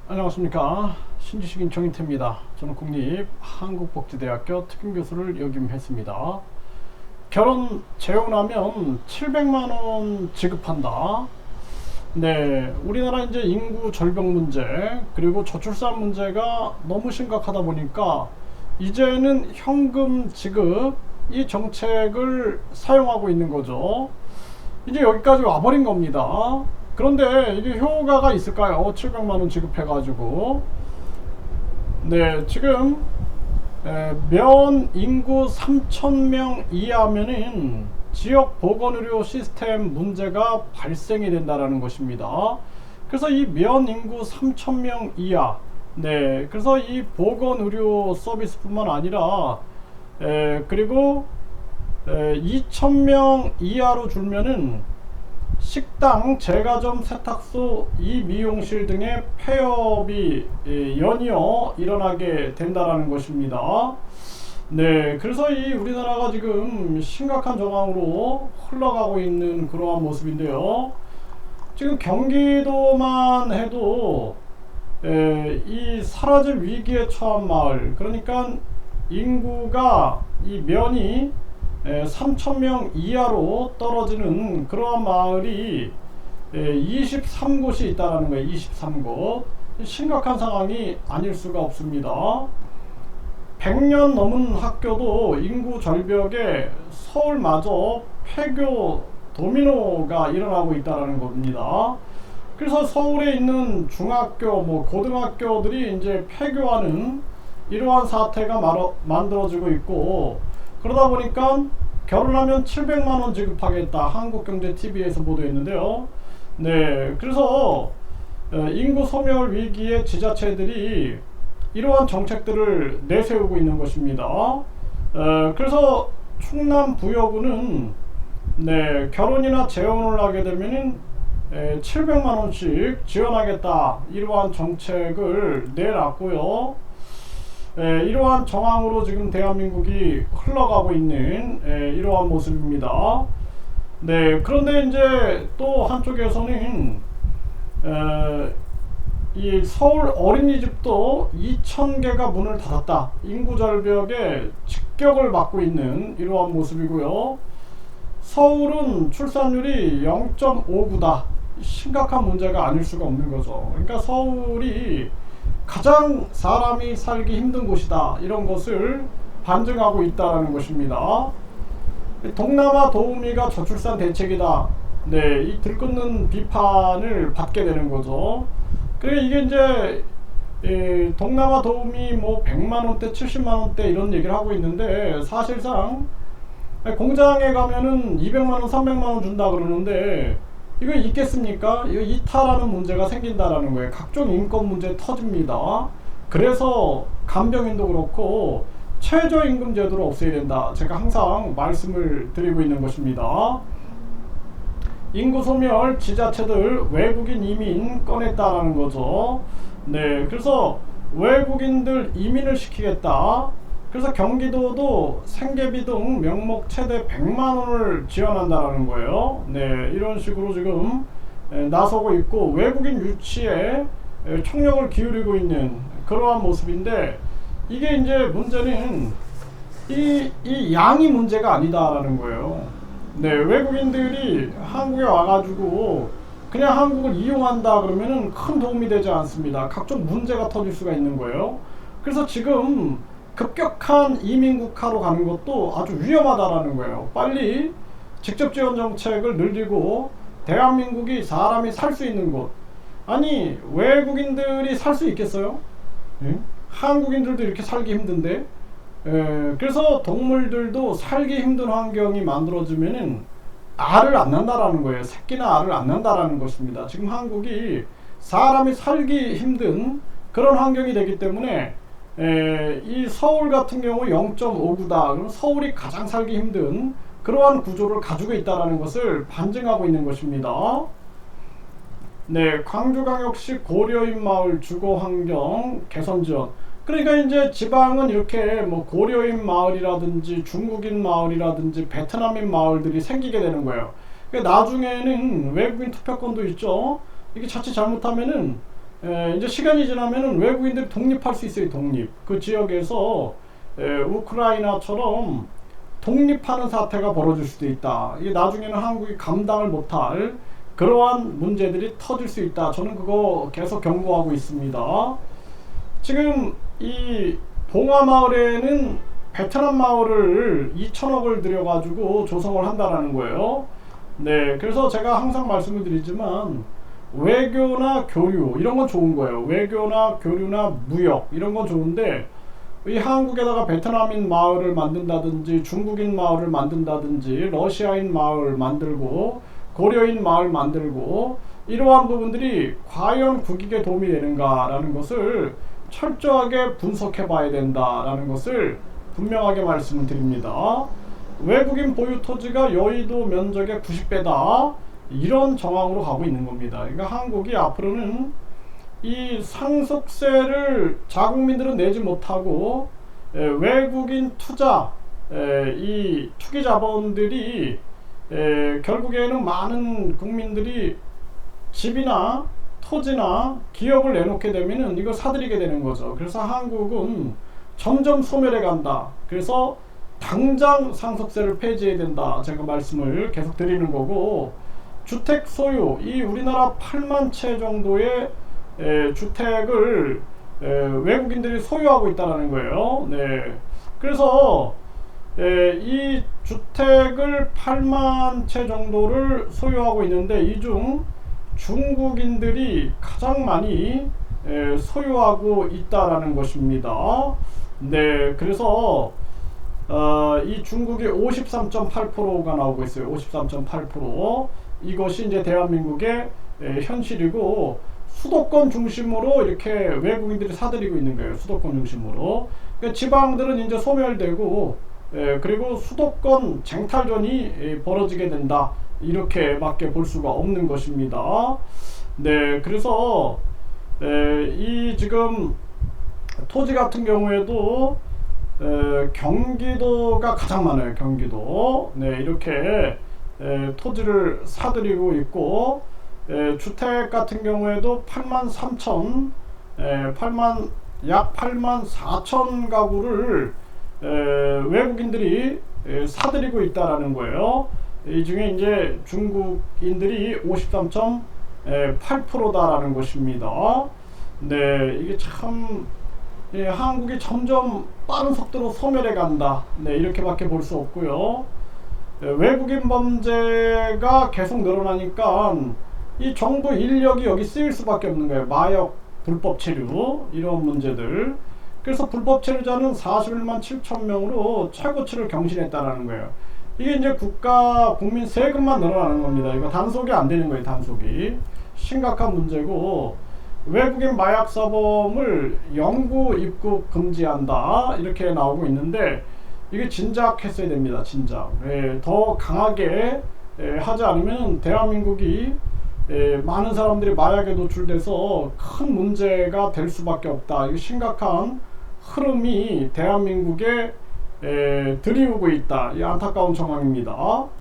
안녕하십니까. 신지식 인청인태입니다. 저는 국립한국복지대학교 특임교수를 역임했습니다. 결혼 재혼하면 700만원 지급한다. 네, 우리나라 이제 인구 절벽 문제 그리고 저출산 문제가 너무 심각하다 보니까 이제는 현금 지급 이 정책을 사용하고 있는 거죠. 이제 여기까지 와버린 겁니다. 그런데 이게 효과가 있을까요? 700만원 지급해가지고. 네, 지금 면 인구 3,000명 이하면은 지역 보건의료 시스템 문제가 발생이 된다라는 것입니다. 그래서 이 면 인구 3,000명 이하, 네, 그래서 이 보건의료 서비스뿐만 아니라 그리고 2,000명 이하로 줄면은 식당, 제과점, 세탁소, 이 미용실 등의 폐업이 연이어 일어나게 된다라는 것입니다. 네, 그래서 이 우리나라가 지금 심각한 정황으로 흘러가고 있는 그러한 모습인데요. 지금 경기도만 해도 이 사라질 위기에 처한 마을, 그러니까 인구가 이 면이 3,000명 이하로 떨어지는 그러한 마을이 23곳이 있다는 거예요. 23곳. 심각한 상황이 아닐 수가 없습니다. 100년 넘은 학교도 인구 절벽에 서울마저 폐교 도미노가 일어나고 있다는 겁니다. 그래서 서울에 있는 중학교, 고등학교들이 이제 폐교하는 이러한 사태가 만들어지고 있고, 그러다 보니까 결혼하면 700만원 지급하겠다, 한국경제TV에서 보도했는데요. 네, 그래서 인구 소멸 위기의 지자체들이 이러한 정책들을 내세우고 있는 것입니다. 그래서 충남 부여구는 네, 결혼이나 재혼을 하게 되면 700만원씩 지원하겠다, 이러한 정책을 내놨고요. 이러한 정황으로 지금 대한민국이 흘러가고 있는 이러한 모습입니다. 네, 그런데 이제 또 한쪽에서는 이 서울 어린이집도 2,000개가 문을 닫았다. 인구 절벽에 직격을 맞고 있는 이러한 모습이고요. 서울은 출산율이 0.59다. 심각한 문제가 아닐 수가 없는 거죠. 그러니까 서울이 가장 사람이 살기 힘든 곳이다, 이런 것을 반증하고 있다는 것입니다. 동남아 도우미가 저출산 대책이다. 네, 이 들끓는 비판을 받게 되는 거죠. 그래, 이게 이제 동남아 도우미 100만원대 70만원대 이런 얘기를 하고 있는데, 사실상 공장에 가면은 200만원 300만원 준다 그러는데 이거 있겠습니까? 이거 이탈하는 문제가 생긴다라는 거예요. 각종 인권 문제 터집니다. 그래서 간병인도 그렇고 최저임금 제도를 없애야 된다, 제가 항상 말씀을 드리고 있는 것입니다. 인구 소멸 지자체들 외국인 이민 꺼냈다라는 거죠. 네, 그래서 외국인들 이민을 시키겠다. 그래서 경기도도 생계비 등 명목 최대 100만원을 지원한다라는 거예요. 네, 이런 식으로 지금 나서고 있고, 외국인 유치에 총력을 기울이고 있는 그러한 모습인데, 이게 이제 문제는 이 양이 문제가 아니다라는 거예요. 네, 외국인들이 한국에 와가지고 그냥 한국을 이용한다 그러면은 큰 도움이 되지 않습니다. 각종 문제가 터질 수가 있는 거예요. 그래서 지금 급격한 이민국화로 가는 것도 아주 위험하다라는 거예요. 빨리 직접 지원 정책을 늘리고 대한민국이 사람이 살 수 있는 곳, 아니 외국인들이 살 수 있겠어요? 예? 한국인들도 이렇게 살기 힘든데. 그래서 동물들도 살기 힘든 환경이 만들어지면은 알을 안 낳는다라는 거예요. 새끼나 알을 안 낳는다라는 것입니다. 지금 한국이 사람이 살기 힘든 그런 환경이 되기 때문에 이 서울 같은 경우 0.59다. 그럼 서울이 가장 살기 힘든 그러한 구조를 가지고 있다는 것을 반증하고 있는 것입니다. 네, 광주광역시 고려인 마을 주거 환경 개선 지원. 그러니까 이제 지방은 이렇게 고려인 마을이라든지 중국인 마을이라든지 베트남인 마을들이 생기게 되는 거예요. 그러니까 나중에는 외국인 투표권도 있죠. 이게 자칫 잘못하면은 이제 시간이 지나면은 외국인들이 독립할 수 있어요. 독립. 그 지역에서 우크라이나처럼 독립하는 사태가 벌어질 수도 있다. 이게 나중에는 한국이 감당을 못할 그러한 문제들이 터질 수 있다. 저는 그거 계속 경고하고 있습니다. 지금 이 봉화마을에는 베트남 마을을 2천억을 들여가지고 조성을 한다라는 거예요. 네, 그래서 제가 항상 말씀을 드리지만 외교나 교류 이런 건 좋은 거예요. 외교나 교류나 무역 이런 건 좋은데 이 한국에다가 베트남인 마을을 만든다든지 중국인 마을을 만든다든지 러시아인 마을 만들고 고려인 마을 만들고 이러한 부분들이 과연 국익에 도움이 되는가라는 것을 철저하게 분석해 봐야 된다라는 것을 분명하게 말씀을 드립니다. 외국인 보유 토지가 여의도 면적의 90배다 이런 정황으로 가고 있는 겁니다. 그러니까 한국이 앞으로는 이 상속세를 자국민들은 내지 못하고 외국인 투자 이 투기 자본들이 결국에는 많은 국민들이 집이나 토지나 기업을 내놓게 되면은 이거 사들이게 되는 거죠. 그래서 한국은 점점 소멸해 간다. 그래서 당장 상속세를 폐지해야 된다. 제가 말씀을 계속 드리는 거고, 주택 소유, 이 우리나라 8만 채 정도의 주택을 외국인들이 소유하고 있다는 거예요. 네. 그래서 이 주택을 8만 채 정도를 소유하고 있는데 이 중 중국인들이 가장 많이 소유하고 있다라는 것입니다. 네, 그래서 이 중국이 53.8%가 나오고 있어요. 53.8%. 이것이 이제 대한민국의 현실이고 수도권 중심으로 이렇게 외국인들이 사들이고 있는 거예요. 수도권 중심으로. 그러니까 지방들은 이제 소멸되고 그리고 수도권 쟁탈전이 벌어지게 된다. 이렇게밖에 볼 수가 없는 것입니다. 네, 그래서 이 지금 토지 같은 경우에도 경기도가 가장 많아요. 경기도. 네, 이렇게 토지를 사들이고 있고 주택 같은 경우에도 8만 3천 약 8만 4천 가구를 외국인들이 사들이고 있다라는 거예요. 이 중에 이제 중국인들이 53.8%다라는 것입니다. 네, 이게 참 한국이 점점 빠른 속도로 소멸해 간다. 네, 이렇게밖에 볼 수 없고요. 외국인 범죄가 계속 늘어나니까 이 정부 인력이 여기 쓰일 수밖에 없는 거예요. 마약, 불법 체류 이런 문제들. 그래서 불법 체류자는 41만 7천 명으로 최고치를 경신했다라는 거예요. 이게 이제 국민 세금만 늘어나는 겁니다. 이거 단속이 안 되는 거예요. 단속이 심각한 문제고, 외국인 마약 사범을 영구 입국 금지한다 이렇게 나오고 있는데 이게 진작 했어야 됩니다. 진작. 더 강하게 하지 않으면 대한민국이 많은 사람들이 마약에 노출돼서 큰 문제가 될 수밖에 없다. 이게 심각한 흐름이 대한민국에 들이우고 있다. 이 안타까운 상황입니다.